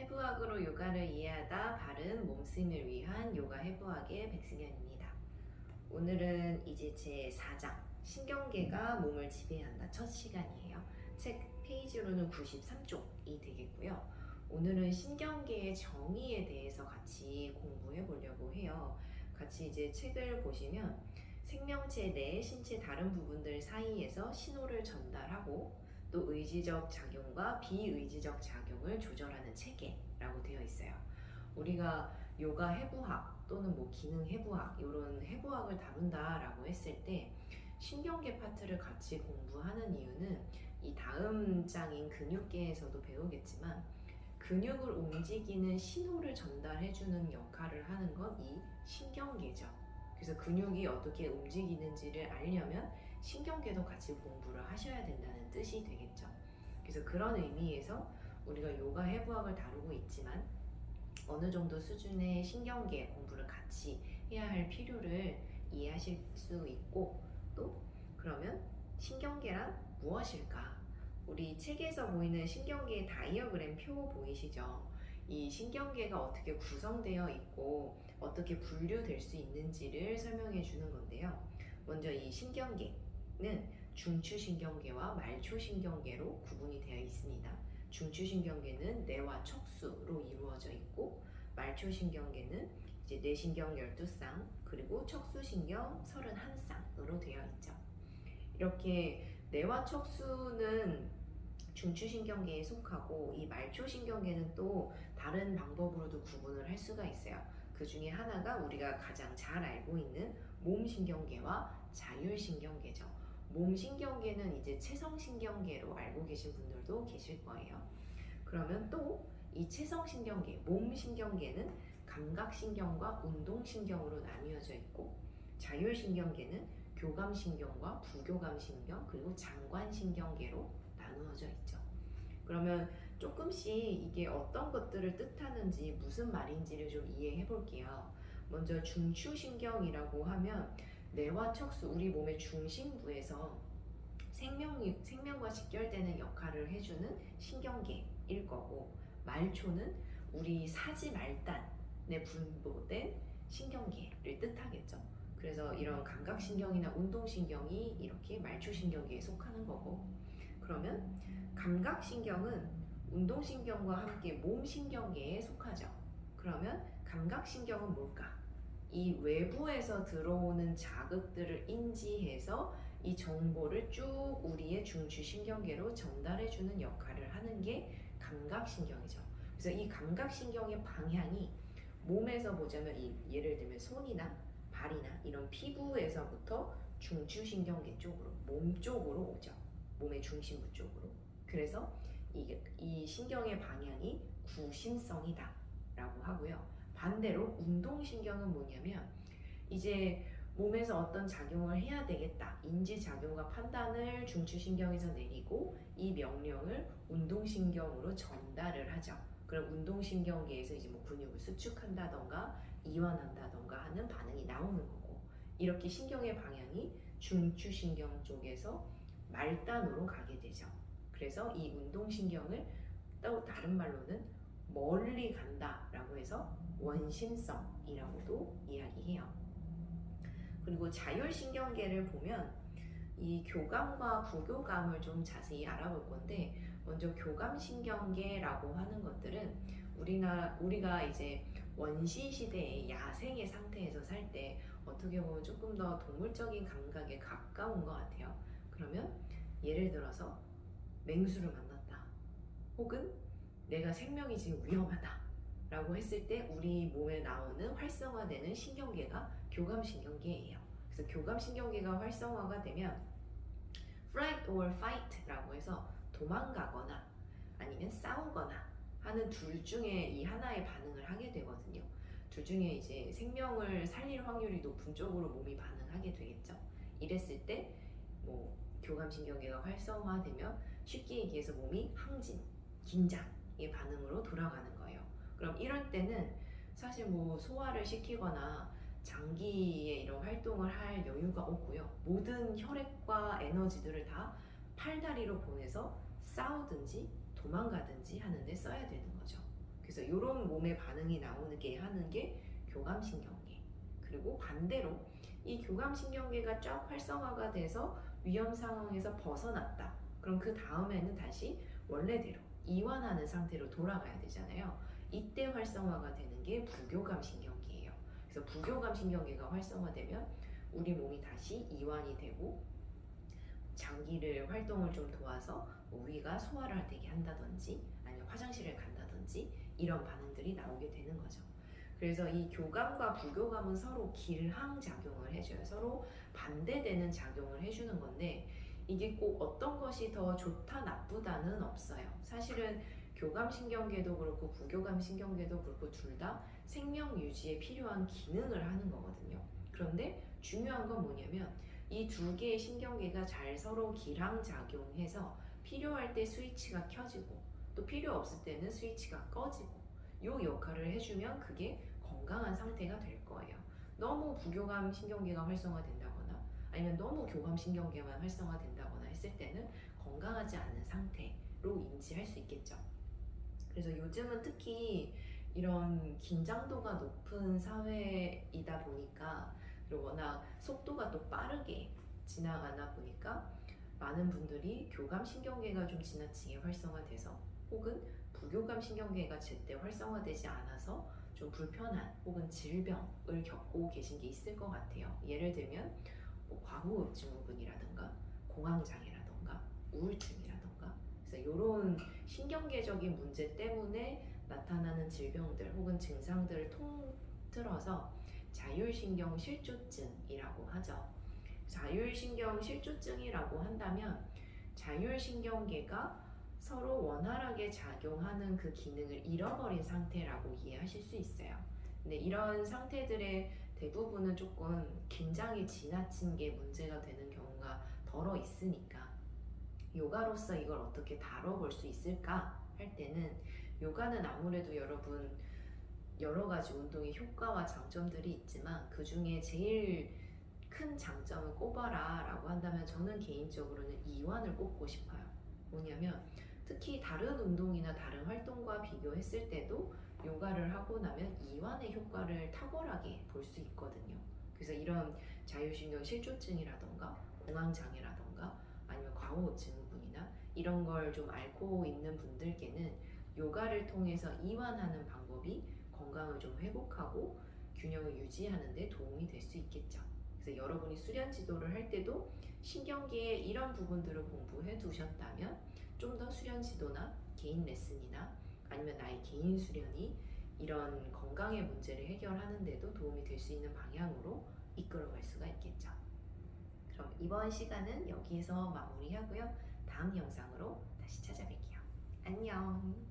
해부학으로 요가를 이해하다 바른 몸쓰임을 위한 요가 해부학의 백승현입니다. 오늘은 이제 제 4장 신경계가 몸을 지배한다 첫 시간이에요. 책 페이지로는 93쪽이 되겠고요. 오늘은 신경계의 정의에 대해서 같이 공부해 보려고 해요. 같이 이제 책을 보시면 생명체 내 신체 다른 부분들 사이에서 신호를 전달하고 또 의지적 작용과 비의지적 작용을 조절하는 체계라고 되어 있어요. 우리가 요가 해부학 또는 뭐 기능 해부학 이런 해부학을 다룬다라고 했을 때 신경계 파트를 같이 공부하는 이유는 이 다음 장인 근육계에서도 배우겠지만 근육을 움직이는 신호를 전달해주는 역할을 하는 건 이 신경계죠. 그래서 근육이 어떻게 움직이는지를 알려면 신경계도 같이 공부를 하셔야 된다는 뜻이 되겠죠. 그래서 그런 의미에서 우리가 요가 해부학을 다루고 있지만 어느 정도 수준의 신경계 공부를 같이 해야 할 필요를 이해하실 수 있고, 또 그러면 신경계란 무엇일까? 우리 책에서 보이는 신경계의 다이어그램 표 보이시죠? 이 신경계가 어떻게 구성되어 있고 어떻게 분류될 수 있는지를 설명해 주는 건데요. 먼저 이 신경계는 중추신경계와 말초신경계로 구분이 되어 있습니다. 중추신경계는 뇌와 척수로 이루어져 있고, 말초신경계는 이제 뇌신경 12쌍 그리고 척수신경 31쌍으로 되어 있죠. 이렇게 뇌와 척수는 중추신경계에 속하고 이 말초신경계는 또 다른 방법으로도 구분을 할 수가 있어요. 그 중에 하나가 우리가 가장 잘 알고 있는 몸신경계와 자율신경계죠. 몸신경계는 이제 체성신경계로 알고 계신 분들도 계실 거예요. 그러면 또 이 체성신경계, 몸신경계는 감각신경과 운동신경으로 나뉘어져 있고, 자율신경계는 교감신경과 부교감신경 그리고 장관신경계로 나누어져 있죠. 그러면 조금씩 이게 어떤 것들을 뜻하는지 무슨 말인지를 좀 이해해 볼게요. 먼저 중추신경이라고 하면 뇌와 척수, 우리 몸의 중심부에서 생명과 직결되는 역할을 해주는 신경계일 거고, 말초는 우리 사지 말단에 분포된 신경계를 뜻하겠죠. 그래서 이런 감각신경이나 운동신경이 이렇게 말초신경계에 속하는 거고, 그러면 감각신경은 운동신경과 함께 몸신경계에 속하죠. 그러면 감각신경은 뭘까? 이 외부에서 들어오는 자극들을 인지해서 이 정보를 쭉 우리의 중추신경계로 전달해주는 역할을 하는 게 감각신경이죠. 그래서 이 감각신경의 방향이 몸에서 보자면 예를 들면 손이나 발이나 이런 피부에서부터 중추신경계 쪽으로, 몸 쪽으로 오죠. 몸의 중심부 쪽으로. 그래서 이 신경의 방향이 구심성이다 라고 하고요. 반대로 운동신경은 뭐냐면 이제 몸에서 어떤 작용을 해야 되겠다, 인지작용과 판단을 중추신경에서 내리고 이 명령을 운동신경으로 전달을 하죠. 그럼 운동신경계에서 이제 뭐 근육을 수축한다던가 이완한다던가 하는 반응이 나오는 거고, 이렇게 신경의 방향이 중추신경 쪽에서 말단으로 가게 되죠. 그래서 이 운동신경을 또 다른 말로는 멀리 간다라고 해서 원심성이라고도 이야기해요. 그리고 자율신경계를 보면 이 교감과 부교감을 좀 자세히 알아볼 건데, 먼저 교감신경계라고 하는 것들은 우리가 이제 원시 시대의 야생의 상태에서 살 때 어떻게 보면 조금 더 동물적인 감각에 가까운 것 같아요. 그러면 예를 들어서 맹수를 만났다, 혹은 내가 생명이 지금 위험하다 라고 했을 때 우리 몸에 나오는 활성화되는 신경계가 교감신경계예요. 그래서 교감신경계가 활성화가 되면 flight or fight 라고 해서 도망가거나 아니면 싸우거나 하는 둘 중에 이 하나의 반응을 하게 되거든요. 둘 중에 이제 생명을 살릴 확률이 높은 쪽으로 몸이 반응하게 되겠죠. 이랬을 때 뭐 교감신경계가 활성화되면 쉽게 얘기해서 몸이 항진, 긴장의 반응으로 돌아가는 거예요. 그럼 이럴 때는 사실 뭐 소화를 시키거나 장기의 이런 활동을 할 여유가 없고요. 모든 혈액과 에너지들을 다 팔다리로 보내서 싸우든지 도망가든지 하는데 써야 되는 거죠. 그래서 이런 몸의 반응이 나오게 하는 게 교감신경계. 그리고 반대로 이 교감신경계가 쫙 활성화가 돼서 위험 상황에서 벗어났다. 그럼 그 다음에는 다시 원래대로 이완하는 상태로 돌아가야 되잖아요. 이때 활성화가 되는 게 부교감신경계예요. 그래서 부교감신경계가 활성화되면 우리 몸이 다시 이완이 되고 장기를 활동을 좀 도와서 위가 소화를 되게 한다든지 아니면 화장실을 간다든지 이런 반응들이 나오게 되는 거죠. 그래서 이 교감과 부교감은 서로 길항작용을 해줘요. 서로 반대되는 작용을 해주는 건데 이게 꼭 어떤 것이 더 좋다 나쁘다는 없어요. 사실은 교감신경계도 그렇고 부교감신경계도 그렇고 둘 다 생명 유지에 필요한 기능을 하는 거거든요. 그런데 중요한 건 뭐냐면 이 두 개의 신경계가 잘 서로 기량작용해서 필요할 때 스위치가 켜지고 또 필요 없을 때는 스위치가 꺼지고 이 역할을 해주면 그게 건강한 상태가 될 거예요. 너무 부교감 신경계가 활성화된다거나 아니면 너무 교감 신경계만 활성화된다거나 했을 때는 건강하지 않은 상태로 인지할 수 있겠죠. 그래서 요즘은 특히 이런 긴장도가 높은 사회이다 보니까 그리고 워낙 속도가 또 빠르게 지나가다 보니까 많은 분들이 교감 신경계가 좀 지나치게 활성화돼서 혹은 부교감 신경계가 제때 활성화되지 않아서 좀 불편한 혹은 질병을 겪고 계신 게 있을 것 같아요. 예를 들면 뭐 과부 증후군이라든가 공황장애라든가 우울증이라든가 그래서 이런 신경계적인 문제 때문에 나타나는 질병들 혹은 증상들을 통틀어서 자율신경 실조증이라고 하죠. 자율신경 실조증이라고 한다면 자율신경계가 서로 원활하게 작용하는 그 기능을 잃어버린 상태라고 이해하실 수 있어요. 근데 이런 상태들의 대부분은 조금 긴장이 지나친 게 문제가 되는 경우가 덜어 있으니까 요가로서 이걸 어떻게 다뤄볼 수 있을까 할 때는 요가는 아무래도 여러분 여러 가지 운동의 효과와 장점들이 있지만 그 중에 제일 큰 장점을 꼽아라 라고 한다면 저는 개인적으로는 이완을 꼽고 싶어요. 뭐냐면 특히 다른 운동이나 다른 활동과 비교했을 때도 요가를 하고 나면 이완의 효과를 탁월하게 볼 수 있거든요. 그래서 이런 자율신경 실조증이라던가 공황장애라던가 아니면 과호 증후군이나 이런 걸 좀 앓고 있는 분들께는 요가를 통해서 이완하는 방법이 건강을 좀 회복하고 균형을 유지하는 데 도움이 될 수 있겠죠. 그래서 여러분이 수련 지도를 할 때도 신경계의 이런 부분들을 공부해 두셨다면 좀 더 수련 지도나 개인 레슨이나 아니면 나의 개인 수련이 이런 건강의 문제를 해결하는 데도 도움이 될 수 있는 방향으로 이끌어갈 수가 있겠죠. 그럼 이번 시간은 여기에서 마무리하고요. 다음 영상으로 다시 찾아뵐게요. 안녕.